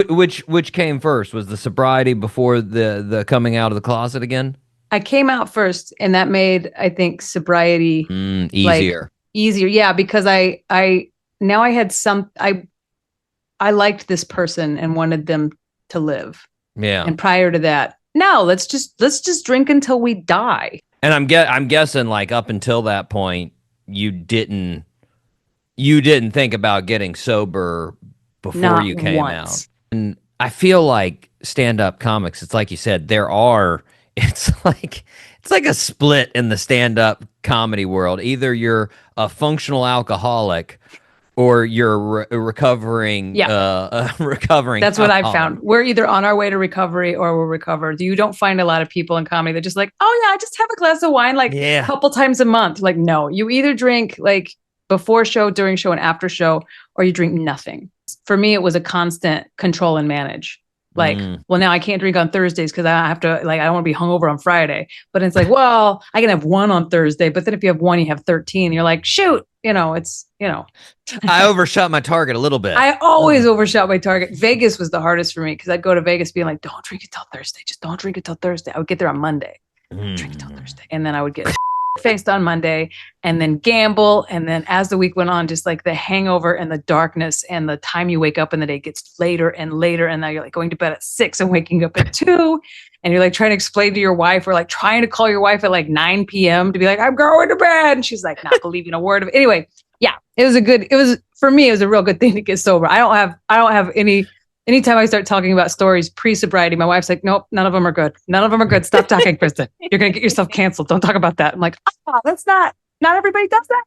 which came first? Was the sobriety before the coming out of the closet again? I came out first, and that made, I think, sobriety like Easier. easier. Yeah, because I now I had I liked this person and wanted them to live. Yeah. And prior to that, no, let's just drink until we die. And I'm guessing like up until that point, you didn't think about getting sober before Not you came out. once. And I feel like stand-up comics, it's like you said, it's like a split in the stand-up comedy world. Either you're a functional alcoholic or you're a recovering Yeah. recovering That's what I alcoholic. found. We're either on our way to recovery or we're recovered. You don't find a lot of people in comedy that just like, oh yeah, I just have a glass of wine like a Yeah. couple times a month. Like, no, you either drink like before show, during show, and after show, or you drink nothing. For me, it was a constant control and manage. Like, well, now I can't drink on Thursdays because I have to, like, I don't want to be hungover on Friday. But it's like, well, I can have one on Thursday, but then if you have one, you have 13. You're like, shoot, I overshot my target a little bit. I always overshot my target. Vegas was the hardest for me because I'd go to Vegas being like, don't drink it till Thursday. Just don't drink it till Thursday. I would get there on Monday. Drink it till Thursday. And then I would get faced on Monday and then gamble. And then as the week went on, just like the hangover and the darkness and the time you wake up in the day gets later and later. And now you're like going to bed at 6 and waking up at 2. And you're like trying to explain to your wife or like trying to call your wife at like 9 p.m. to be like, I'm going to bed. And she's like not believing a word of it. Anyway, yeah, for me, it was a real good thing to get sober. I don't have anytime I start talking about stories pre-sobriety, my wife's like, nope, none of them are good. None of them are good. Stop talking, Kristin. You're going to get yourself canceled. Don't talk about that. I'm like, that's not everybody does that.